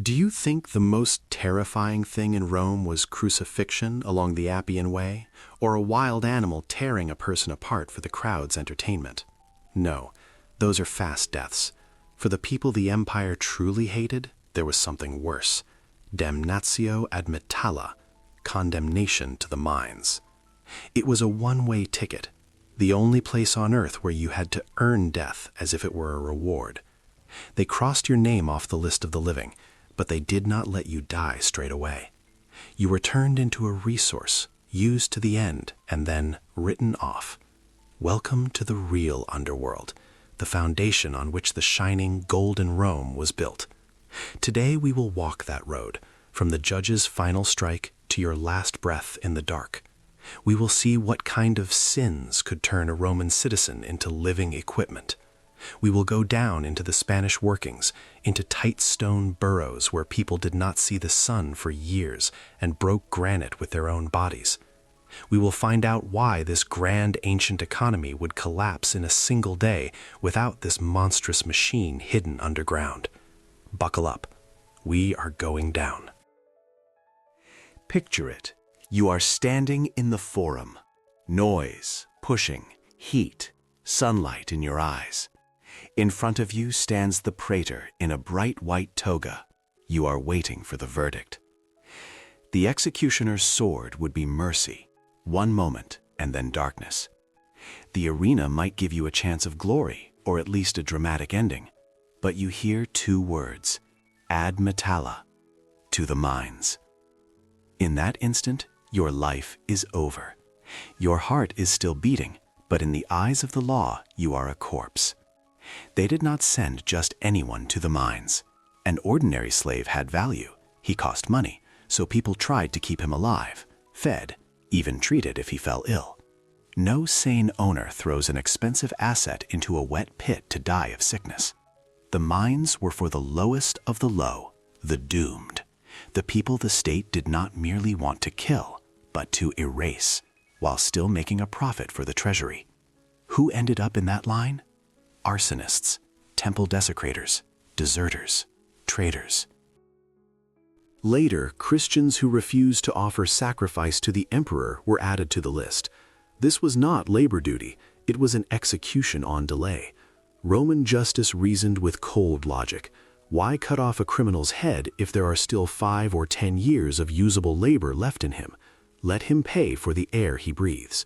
Do you think the most terrifying thing in Rome was crucifixion along the Appian Way, or a wild animal tearing a person apart for the crowd's entertainment? No, those are fast deaths. For the people the empire truly hated, there was something worse. Damnatio ad metalla, condemnation to the mines. It was a one-way ticket, the only place on earth where you had to earn death as if it were a reward. They crossed your name off the list of the living, but they did not let you die straight away. You were turned into a resource, used to the end, and then written off. Welcome to the real underworld, the foundation on which the shining golden Rome was built. Today we will walk that road, from the judge's final strike to your last breath in the dark. We will see what kind of sins could turn a Roman citizen into living equipment. We will go down into the Spanish workings, into tight stone burrows where people did not see the sun for years and broke granite with their own bodies. We will find out why this grand ancient economy would collapse in a single day without this monstrous machine hidden underground. Buckle up. We are going down. Picture it. You are standing in the Forum. Noise, pushing, heat, sunlight in your eyes. In front of you stands the praetor in a bright white toga. You are waiting for the verdict. The executioner's sword would be mercy, one moment and then darkness. The arena might give you a chance of glory, or at least a dramatic ending, but you hear two words, ad metalla, to the mines. In that instant, your life is over. Your heart is still beating, but in the eyes of the law, you are a corpse. They did not send just anyone to the mines. An ordinary slave had value. He cost money, so people tried to keep him alive, fed, even treated if he fell ill. No sane owner throws an expensive asset into a wet pit to die of sickness. The mines were for the lowest of the low, the doomed, the people the state did not merely want to kill, but to erase, while still making a profit for the treasury. Who ended up in that line? Arsonists, temple desecrators, deserters, traitors. Later, Christians who refused to offer sacrifice to the emperor were added to the list. This was not labor duty, it was an execution on delay. Roman justice reasoned with cold logic. Why cut off a criminal's head if there are still 5 or 10 years of usable labor left in him? Let him pay for the air he breathes.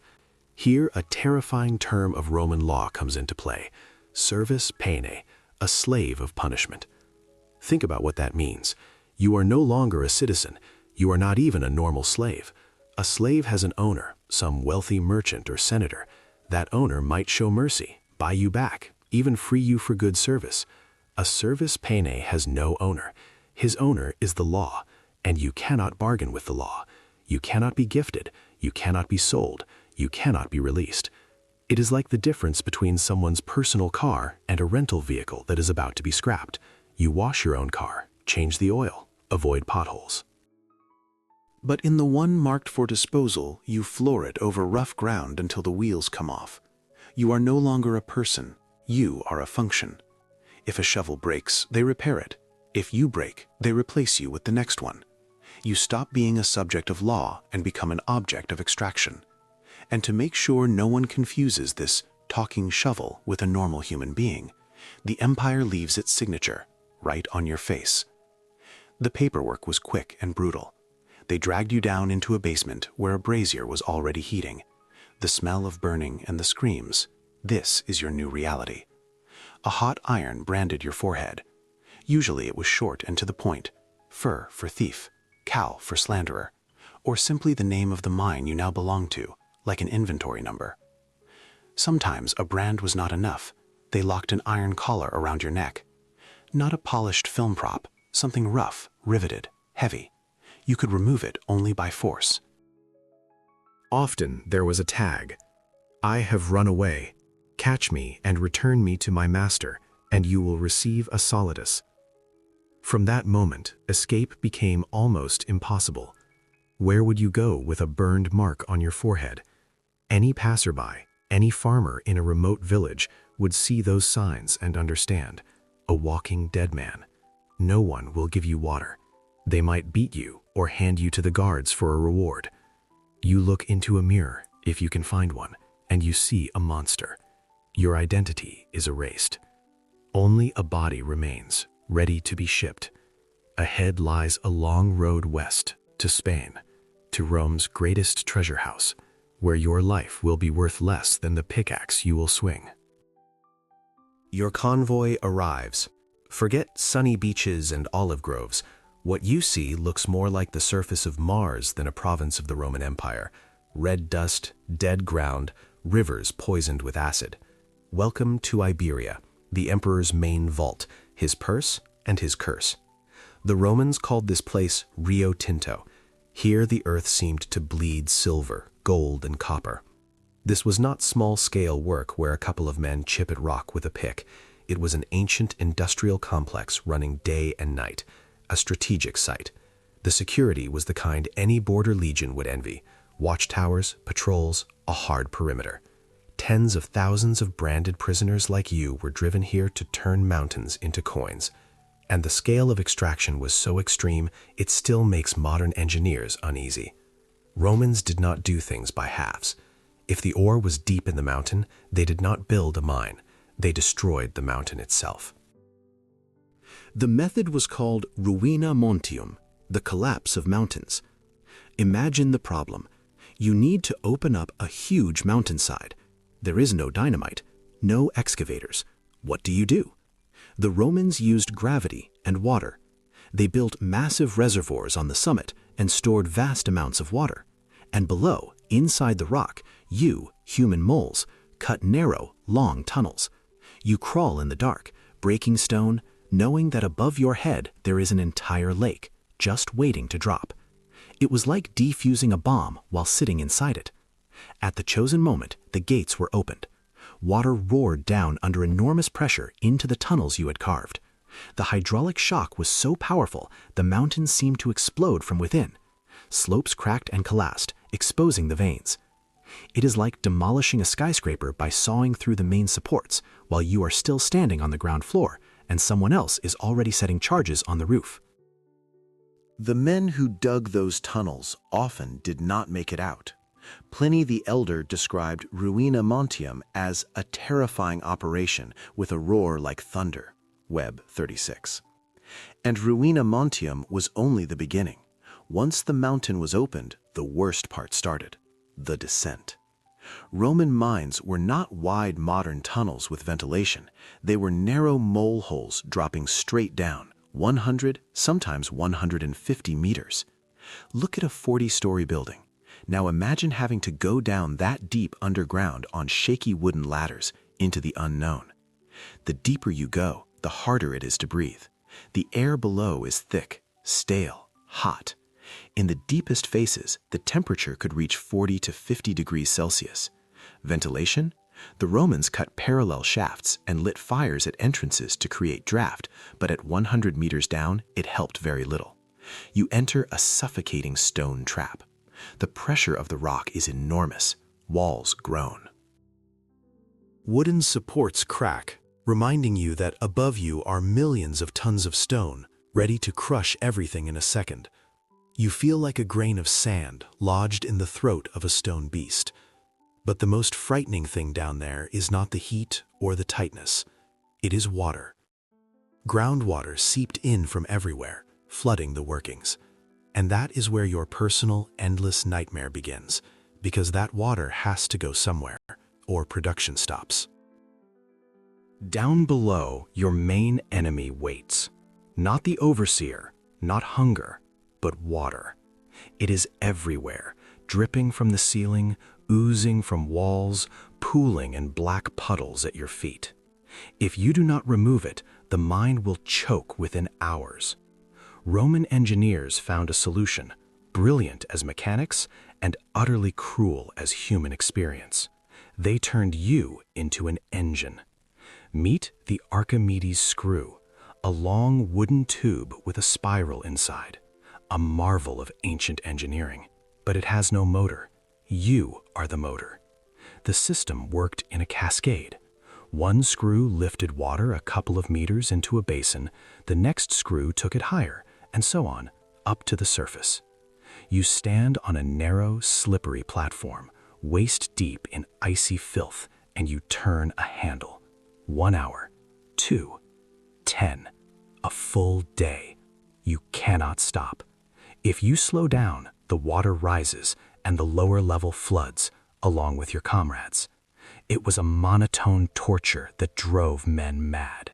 Here, a terrifying term of Roman law comes into play. Servus paene, a slave of punishment. Think about what that means. You are no longer a citizen. You are not even a normal slave. A slave has an owner, some wealthy merchant or senator. That owner might show mercy, buy you back, even free you for good service. A servus paene has no owner. His owner is the law, and you cannot bargain with the law. You cannot be gifted. You cannot be sold. You cannot be released. It is like the difference between someone's personal car and a rental vehicle that is about to be scrapped. You wash your own car, change the oil, avoid potholes. But in the one marked for disposal, you floor it over rough ground until the wheels come off. You are no longer a person, you are a function. If a shovel breaks, they repair it. If you break, they replace you with the next one. You stop being a subject of law and become an object of extraction. And to make sure no one confuses this talking shovel with a normal human being, the empire leaves its signature right on your face. The paperwork was quick and brutal. They dragged you down into a basement where a brazier was already heating. The smell of burning and the screams, this is your new reality. A hot iron branded your forehead. Usually it was short and to the point, fur for thief, cow for slanderer, or simply the name of the mine you now belong to, like an inventory number. Sometimes a brand was not enough. They locked an iron collar around your neck. Not a polished film prop, something rough, riveted, heavy. You could remove it only by force. Often there was a tag. I have run away. Catch me and return me to my master, and you will receive a solidus. From that moment, escape became almost impossible. Where would you go with a burned mark on your forehead? Any passerby, any farmer in a remote village would see those signs and understand. A walking dead man. No one will give you water. They might beat you or hand you to the guards for a reward. You look into a mirror, if you can find one, and you see a monster. Your identity is erased. Only a body remains, ready to be shipped. Ahead lies a long road west, to Spain, to Rome's greatest treasure house, where your life will be worth less than the pickaxe you will swing. Your convoy arrives. Forget sunny beaches and olive groves. What you see looks more like the surface of Mars than a province of the Roman Empire. Red dust, dead ground, rivers poisoned with acid. Welcome to Iberia, the emperor's main vault, his purse and his curse. The Romans called this place Rio Tinto. Here the earth seemed to bleed silver, gold, and copper. This was not small-scale work where a couple of men chip at rock with a pick. It was an ancient industrial complex running day and night, a strategic site. The security was the kind any border legion would envy. Watchtowers, patrols, a hard perimeter. Tens of thousands of branded prisoners like you were driven here to turn mountains into coins. And the scale of extraction was so extreme, it still makes modern engineers uneasy. Romans did not do things by halves. If the ore was deep in the mountain, they did not build a mine. They destroyed the mountain itself. The method was called ruina montium, the collapse of mountains. Imagine the problem. You need to open up a huge mountainside. There is no dynamite, no excavators. What do? The Romans used gravity and water. They built massive reservoirs on the summit and stored vast amounts of water. And below, inside the rock, you, human moles, cut narrow, long tunnels. You crawl in the dark, breaking stone, knowing that above your head there is an entire lake, just waiting to drop. It was like defusing a bomb while sitting inside it. At the chosen moment, the gates were opened. Water roared down under enormous pressure into the tunnels you had carved. The hydraulic shock was so powerful, the mountains seemed to explode from within. Slopes cracked and collapsed, exposing the veins. It is like demolishing a skyscraper by sawing through the main supports while you are still standing on the ground floor and someone else is already setting charges on the roof. The men who dug those tunnels often did not make it out. Pliny the Elder described Ruina Montium as a terrifying operation with a roar like thunder, Web 36. And Ruina Montium was only the beginning. Once the mountain was opened, the worst part started, the descent. Roman mines were not wide modern tunnels with ventilation. They were narrow mole holes dropping straight down, 100, sometimes 150 meters. Look at a 40-story building. Now imagine having to go down that deep underground on shaky wooden ladders into the unknown. The deeper you go, the harder it is to breathe. The air below is thick, stale, hot. In the deepest faces, the temperature could reach 40 to 50 degrees Celsius. Ventilation? The Romans cut parallel shafts and lit fires at entrances to create draft, but at 100 meters down, it helped very little. You enter a suffocating stone trap. The pressure of the rock is enormous. Walls groan. Wooden supports crack, reminding you that above you are millions of tons of stone, ready to crush everything in a second. You feel like a grain of sand lodged in the throat of a stone beast. But the most frightening thing down there is not the heat or the tightness. It is water. Groundwater seeped in from everywhere, flooding the workings. And that is where your personal, endless nightmare begins, because that water has to go somewhere, or production stops. Down below, your main enemy waits. Not the overseer, not hunger, but water. It is everywhere, dripping from the ceiling, oozing from walls, pooling in black puddles at your feet. If you do not remove it, the mine will choke within hours. Roman engineers found a solution, brilliant as mechanics and utterly cruel as human experience. They turned you into an engine. Meet the Archimedes screw, a long wooden tube with a spiral inside, a marvel of ancient engineering. But it has no motor. You are the motor. The system worked in a cascade. One screw lifted water a couple of meters into a basin, the next screw took it higher, and so on, up to the surface. You stand on a narrow, slippery platform, waist deep in icy filth, and you turn a handle. 1 hour, 2, 10, a full day. You cannot stop. If you slow down, the water rises and the lower level floods, along with your comrades. It was a monotone torture that drove men mad.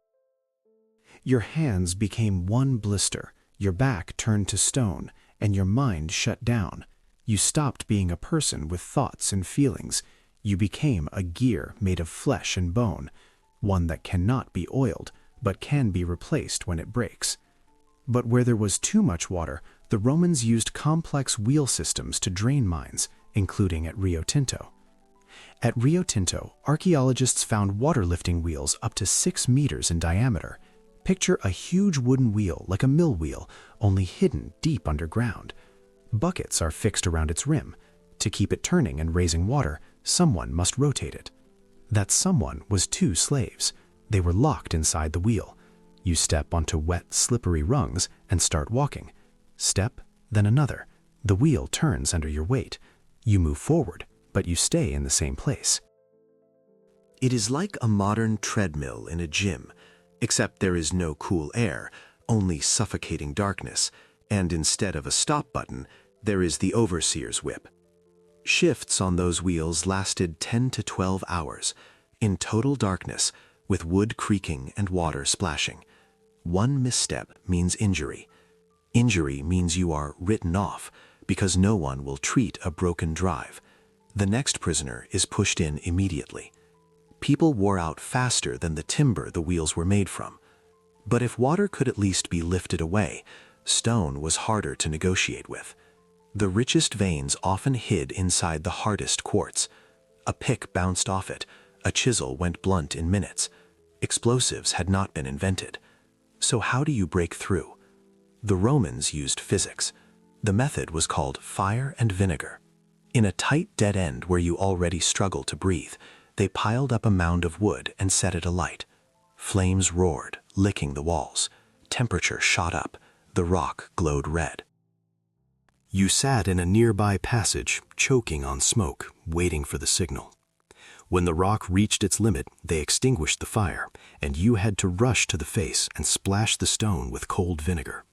Your hands became one blister, your back turned to stone, and your mind shut down. You stopped being a person with thoughts and feelings. You became a gear made of flesh and bone, one that cannot be oiled, but can be replaced when it breaks. But where there was too much water, the Romans used complex wheel systems to drain mines, including at Rio Tinto. At Rio Tinto, archaeologists found water-lifting wheels up to 6 meters in diameter. Picture a huge wooden wheel like a mill wheel, only hidden deep underground. Buckets are fixed around its rim. To keep it turning and raising water, someone must rotate it. That someone was 2 slaves. They were locked inside the wheel. You step onto wet, slippery rungs and start walking. Step, then another. The wheel turns under your weight. You move forward, but you stay in the same place. It is like a modern treadmill in a gym, except there is no cool air, only suffocating darkness, and instead of a stop button, there is the overseer's whip. Shifts on those wheels lasted 10 to 12 hours, in total darkness, with wood creaking and water splashing. One misstep means injury. Injury means you are written off, because no one will treat a broken drive. The next prisoner is pushed in immediately. People wore out faster than the timber the wheels were made from. But if water could at least be lifted away, stone was harder to negotiate with. The richest veins often hid inside the hardest quartz. A pick bounced off it, a chisel went blunt in minutes. Explosives had not been invented. So how do you break through? The Romans used physics. The method was called fire and vinegar. In a tight dead end where you already struggle to breathe, they piled up a mound of wood and set it alight. Flames roared, licking the walls. Temperature shot up. The rock glowed red. You sat in a nearby passage, choking on smoke, waiting for the signal. When the rock reached its limit, they extinguished the fire, and you had to rush to the face and splash the stone with cold vinegar.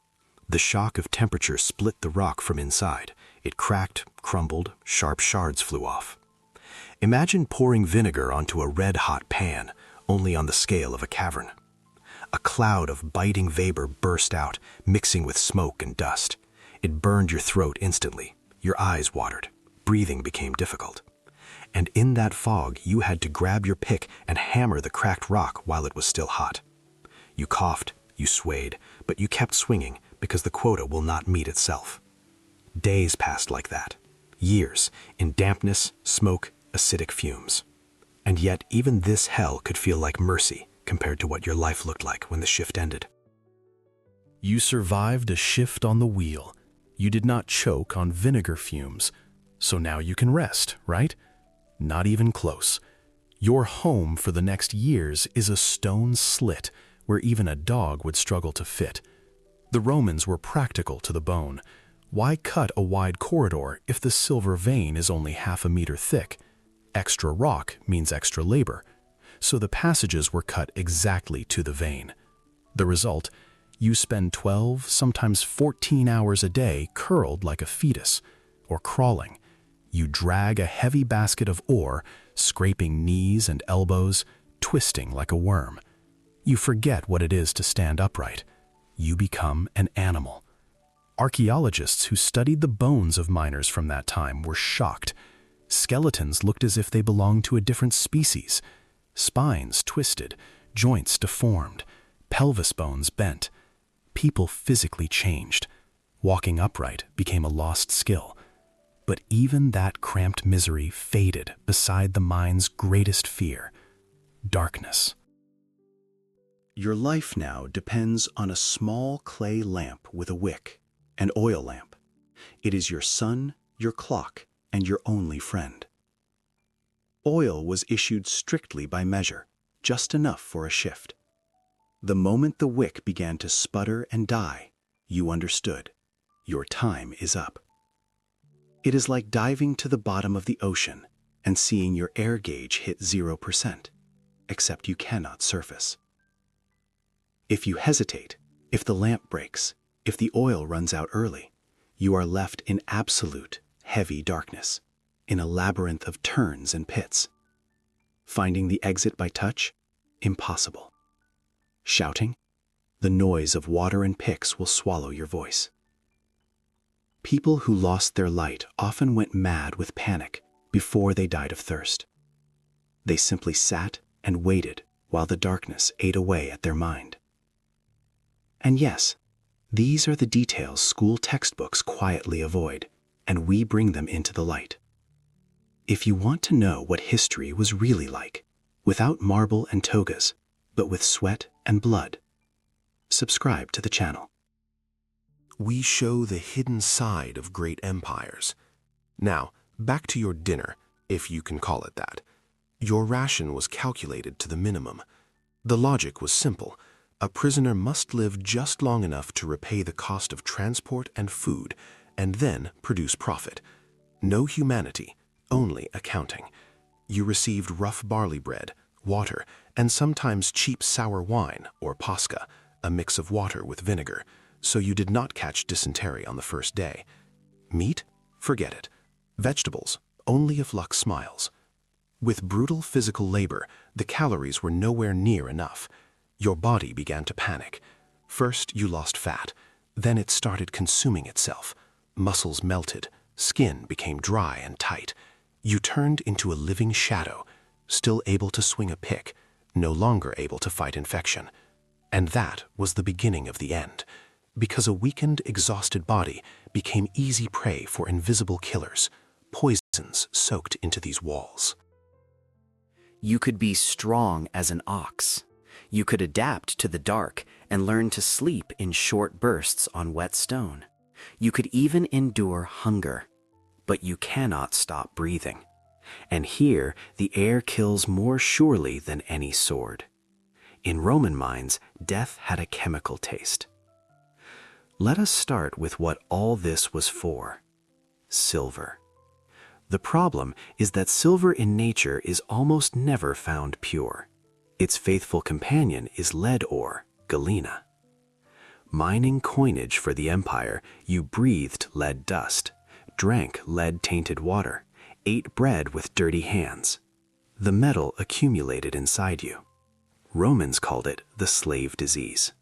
The shock of temperature split the rock from inside. It cracked, crumbled, sharp shards flew off. Imagine pouring vinegar onto a red-hot pan, only on the scale of a cavern. A cloud of biting vapor burst out, mixing with smoke and dust. It burned your throat instantly. Your eyes watered. Breathing became difficult. And in that fog, you had to grab your pick and hammer the cracked rock while it was still hot. You coughed, you swayed, but you kept swinging because the quota will not meet itself. Days passed like that. Years, in dampness, smoke, acidic fumes. And yet even this hell could feel like mercy compared to what your life looked like when the shift ended. You survived a shift on the wheel. You did not choke on vinegar fumes. So now you can rest, right? Not even close. Your home for the next years is a stone slit where even a dog would struggle to fit. The Romans were practical to the bone. Why cut a wide corridor if the silver vein is only half a meter thick? Extra rock means extra labor. So the passages were cut exactly to the vein. The result, you spend 12, sometimes 14 hours a day curled like a fetus, or crawling. You drag a heavy basket of ore, scraping knees and elbows, twisting like a worm. You forget what it is to stand upright. You become an animal. Archaeologists who studied the bones of miners from that time were shocked. Skeletons looked as if they belonged to a different species. Spines twisted, joints deformed, pelvis bones bent. People physically changed. Walking upright became a lost skill. But even that cramped misery faded beside the mind's greatest fear, darkness. Your life now depends on a small clay lamp with a wick, an oil lamp. It is your sun, your clock, and your only friend. Oil was issued strictly by measure. just enough for a shift. The moment the wick began to sputter and die, you understood. Your time is up. It is like diving to the bottom of the ocean and seeing your air gauge hit 0%, except you cannot surface. If you hesitate, if the lamp breaks, if the oil runs out early, you are left in absolute, heavy darkness, in a labyrinth of turns and pits. Finding the exit by touch? Impossible. Shouting? The noise of water and picks will swallow your voice. People who lost their light often went mad with panic before they died of thirst. They simply sat and waited while the darkness ate away at their mind. And yes, these are the details school textbooks quietly avoid, and we bring them into the light. If you want to know what history was really like, without marble and togas, but with sweat and blood, subscribe to the channel. We show the hidden side of great empires. Now, back to your dinner, if you can call it that. Your ration was calculated to the minimum. The logic was simple. A prisoner must live just long enough to repay the cost of transport and food, and then produce profit. No humanity, only accounting. You received rough barley bread, water, and sometimes cheap sour wine, or pasca, a mix of water with vinegar, so you did not catch dysentery on the first day. Meat? Forget it. Vegetables? Only if luck smiles. With brutal physical labor, the calories were nowhere near enough. Your body began to panic. First, you lost fat. Then it started consuming itself. Muscles melted. Skin became dry and tight. You turned into a living shadow, still able to swing a pick, no longer able to fight infection. And that was the beginning of the end, because a weakened, exhausted body became easy prey for invisible killers, poisons soaked into these walls. You could be strong as an ox. You could adapt to the dark and learn to sleep in short bursts on wet stone. You could even endure hunger, but you cannot stop breathing. And here, the air kills more surely than any sword. In Roman minds, death had a chemical taste. Let us start with what all this was for: silver. The problem is that silver in nature is almost never found pure. Its faithful companion is lead ore, galena. Mining coinage for the empire, you breathed lead dust, drank lead-tainted water, ate bread with dirty hands. The metal accumulated inside you. Romans called it the slave disease.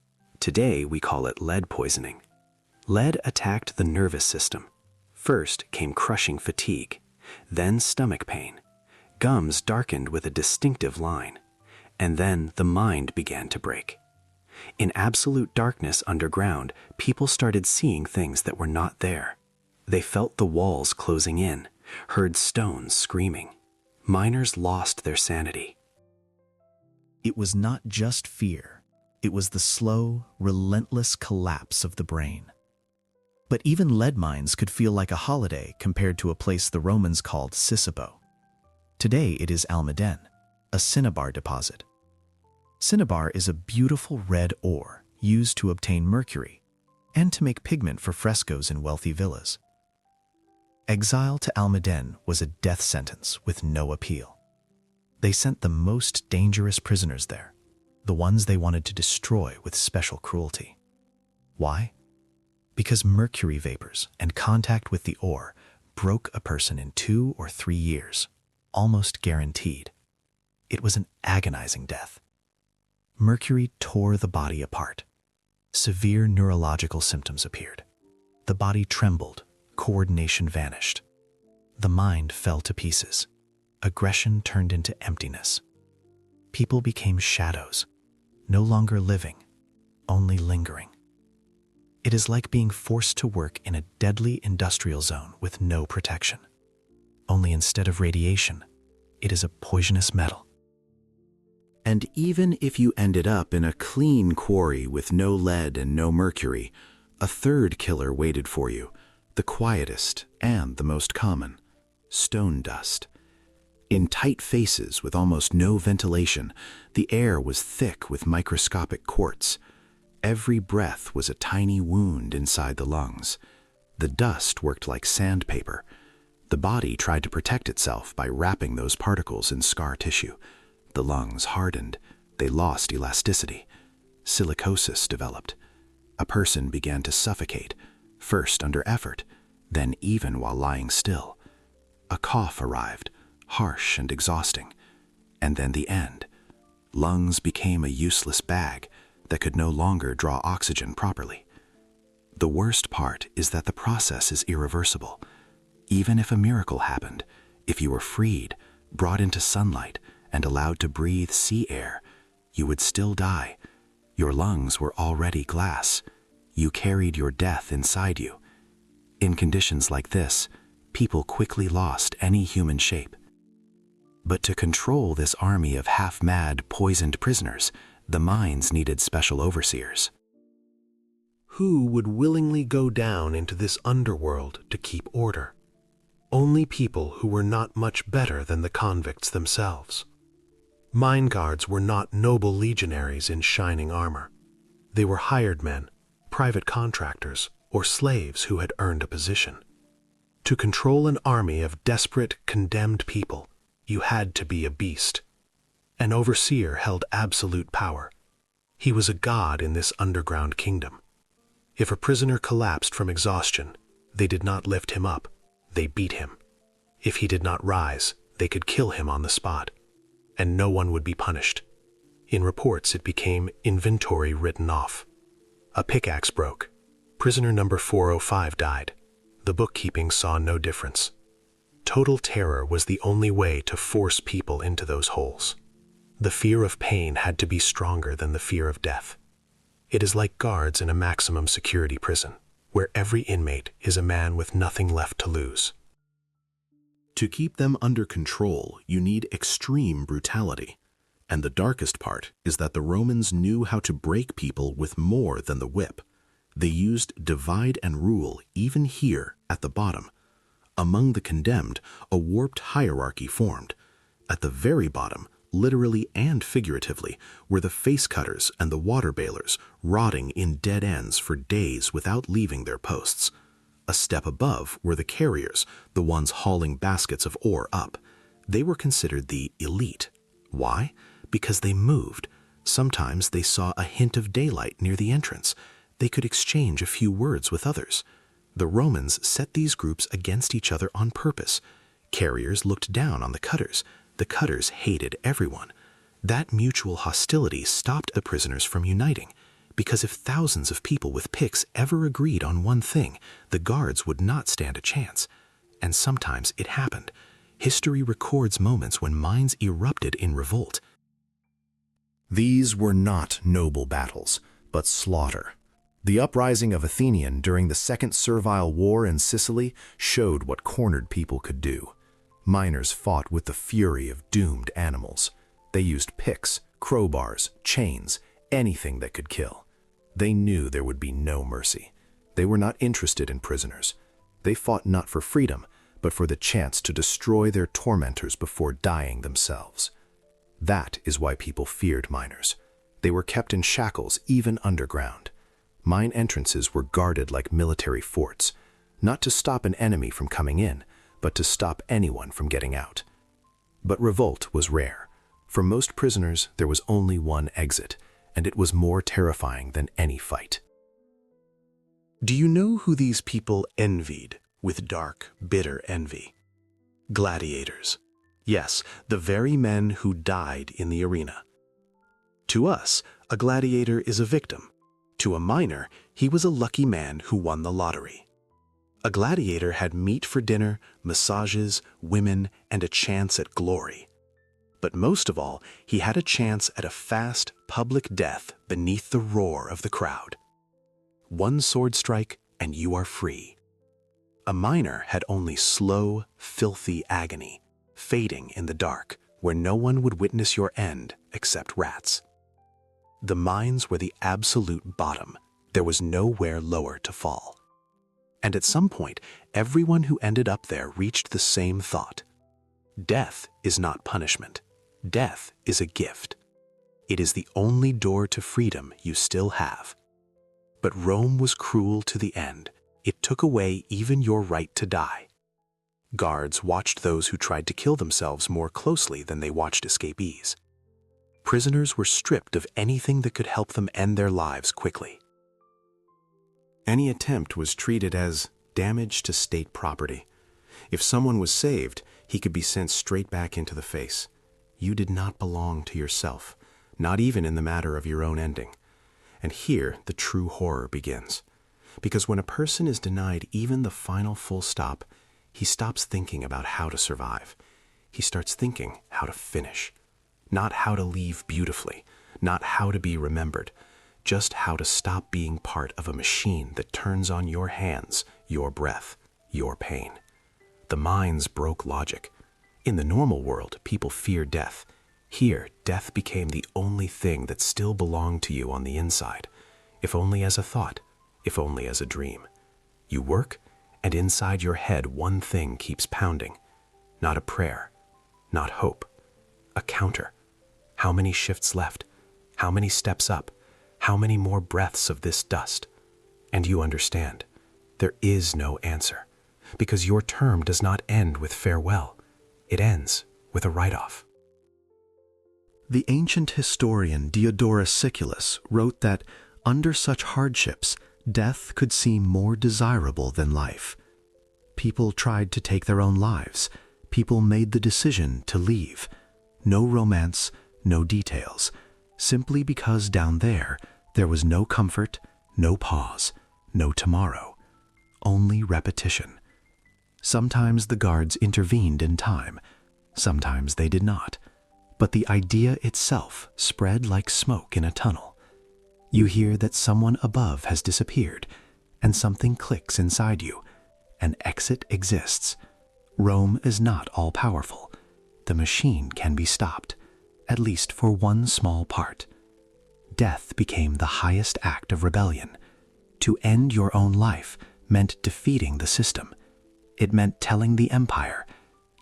Today we call it lead poisoning. Lead attacked the nervous system. First came crushing fatigue, then stomach pain. Gums darkened with a distinctive line. And then the mind began to break. In absolute darkness underground, people started seeing things that were not there. They felt the walls closing in, heard stones screaming. Miners lost their sanity. It was not just fear. It was the slow, relentless collapse of the brain. But even lead mines could feel like a holiday compared to a place the Romans called Sisapo. Today it is Almaden, a cinnabar deposit. Cinnabar is a beautiful red ore used to obtain mercury and to make pigment for frescoes in wealthy villas. Exile to Almaden was a death sentence with no appeal. They sent the most dangerous prisoners there, the ones they wanted to destroy with special cruelty. Why? Because mercury vapors and contact with the ore broke a person in 2 or 3 years, almost guaranteed. It was an agonizing death. Mercury tore the body apart. Severe neurological symptoms appeared. The body trembled, coordination vanished. The mind fell to pieces. Aggression turned into emptiness. People became shadows, no longer living, only lingering. It is like being forced to work in a deadly industrial zone with no protection. Only instead of radiation, it is a poisonous metal. And even if you ended up in a clean quarry with no lead and no mercury, a third killer waited for you, the quietest and the most common: stone dust. In tight faces with almost no ventilation, the air was thick with microscopic quartz. Every breath was a tiny wound inside the lungs. The dust worked like sandpaper. The body tried to protect itself by wrapping those particles in scar tissue. The lungs hardened. They lost elasticity. Silicosis developed. A person began to suffocate, first under effort, then even while lying still. A cough arrived, harsh and exhausting. And then the end. Lungs became a useless bag that could no longer draw oxygen properly. The worst part is that the process is irreversible. Even if a miracle happened, if you were freed, brought into sunlight, and allowed to breathe sea air, you would still die. Your lungs were already glass. You carried your death inside you. In conditions like this, people quickly lost any human shape. But to control this army of half-mad, poisoned prisoners, the mines needed special overseers. Who would willingly go down into this underworld to keep order? Only people who were not much better than the convicts themselves. Mine guards were not noble legionaries in shining armor. They were hired men, private contractors, or slaves who had earned a position. To control an army of desperate, condemned people, you had to be a beast. An overseer held absolute power. He was a god in this underground kingdom. If a prisoner collapsed from exhaustion, they did not lift him up, they beat him. If he did not rise, they could kill him on the spot, and no one would be punished. In reports, it became inventory written off. A pickaxe broke. Prisoner number 405 died. The bookkeeping saw no difference. Total terror was the only way to force people into those holes. The fear of pain had to be stronger than the fear of death. It is like guards in a maximum security prison, where every inmate is a man with nothing left to lose. To keep them under control, you need extreme brutality. And the darkest part is that the Romans knew how to break people with more than the whip. They used divide and rule even here at the bottom. Among the condemned, a warped hierarchy formed. At the very bottom, literally and figuratively, were the face cutters and the water bailers, rotting in dead ends for days without leaving their posts. A step above were the carriers, the ones hauling baskets of ore up. They were considered the elite. Why? Because they moved. Sometimes they saw a hint of daylight near the entrance. They could exchange a few words with others. The Romans set these groups against each other on purpose. Carriers looked down on the cutters. The cutters hated everyone. That mutual hostility stopped the prisoners from uniting, because if thousands of people with picks ever agreed on one thing, the guards would not stand a chance. And sometimes it happened. History records moments when mines erupted in revolt. These were not noble battles, but slaughter. The uprising of Athenian during the Second Servile War in Sicily showed what cornered people could do. Miners fought with the fury of doomed animals. They used picks, crowbars, chains, anything that could kill. They knew there would be no mercy. They were not interested in prisoners. They fought not for freedom, but for the chance to destroy their tormentors before dying themselves. That is why people feared miners. They were kept in shackles even underground. Mine entrances were guarded like military forts, not to stop an enemy from coming in, but to stop anyone from getting out. But revolt was rare. For most prisoners, there was only one exit, and it was more terrifying than any fight. Do you know who these people envied with dark, bitter envy? Gladiators. Yes, the very men who died in the arena. To us, a gladiator is a victim. To a miner, he was a lucky man who won the lottery. A gladiator had meat for dinner, massages, women, and a chance at glory. But most of all, he had a chance at a fast, public death beneath the roar of the crowd. One sword strike, and you are free. A miner had only slow, filthy agony, fading in the dark, where no one would witness your end except rats. The mines were the absolute bottom. There was nowhere lower to fall. And at some point, everyone who ended up there reached the same thought. Death is not punishment. Death is a gift. It is the only door to freedom you still have. But Rome was cruel to the end. It took away even your right to die. Guards watched those who tried to kill themselves more closely than they watched escapees. Prisoners were stripped of anything that could help them end their lives quickly. Any attempt was treated as damage to state property. If someone was saved, he could be sent straight back into the face. You did not belong to yourself, not even in the matter of your own ending. And here the true horror begins. Because when a person is denied even the final full stop, he stops thinking about how to survive. He starts thinking how to finish. Not how to leave beautifully, not how to be remembered, just how to stop being part of a machine that turns on your hands, your breath, your pain. The mines broke logic. In the normal world, people fear death. Here, death became the only thing that still belonged to you on the inside, if only as a thought, if only as a dream. You work, and inside your head one thing keeps pounding. Not a prayer, not hope, a counter. How many shifts left? How many steps up? How many more breaths of this dust? And you understand, there is no answer, because your term does not end with farewell. It ends with a write-off. The ancient historian Diodorus Siculus wrote that, under such hardships, death could seem more desirable than life. People tried to take their own lives. People made the decision to leave. No romance, no details, simply because down there was no comfort, no pause, no tomorrow, only repetition. Sometimes the guards intervened in time, sometimes they did not, but the idea itself spread like smoke in a tunnel. You hear that someone above has disappeared, and something clicks inside you. An exit exists. Rome is not all-powerful. The machine can be stopped, at least for one small part. Death became the highest act of rebellion. To end your own life meant defeating the system. It meant telling the empire,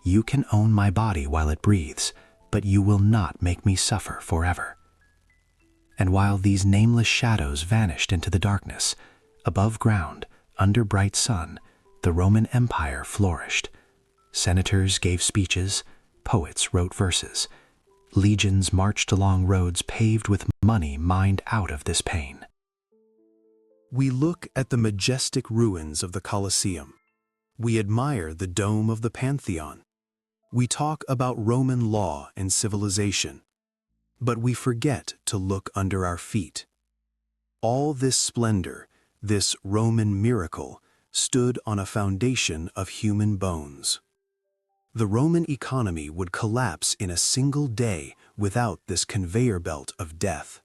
you can own my body while it breathes, but you will not make me suffer forever. And while these nameless shadows vanished into the darkness, above ground, under bright sun, the Roman Empire flourished. Senators gave speeches, poets wrote verses. Legions marched along roads paved with money mined out of this pain. We look at the majestic ruins of the Colosseum. We admire the dome of the Pantheon. We talk about Roman law and civilization. But we forget to look under our feet. All this splendor, this Roman miracle, stood on a foundation of human bones. The Roman economy would collapse in a single day without this conveyor belt of death.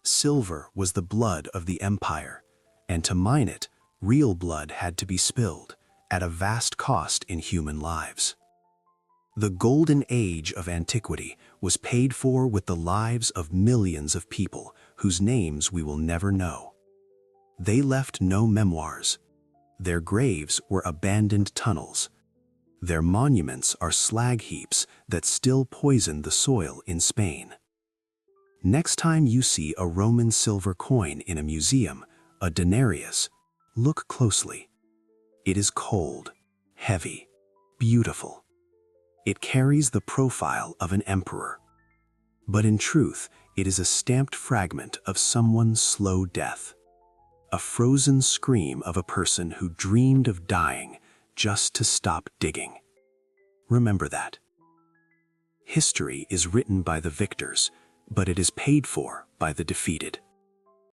Silver was the blood of the empire, and to mine it, real blood had to be spilled, at a vast cost in human lives. The golden age of antiquity was paid for with the lives of millions of people whose names we will never know. They left no memoirs. Their graves were abandoned tunnels. Their monuments are slag heaps that still poison the soil in Spain. Next time you see a Roman silver coin in a museum, a denarius, look closely. It is cold, heavy, beautiful. It carries the profile of an emperor. But in truth, it is a stamped fragment of someone's slow death. A frozen scream of a person who dreamed of dying just to stop digging. Remember that. History is written by the victors, but it is paid for by the defeated.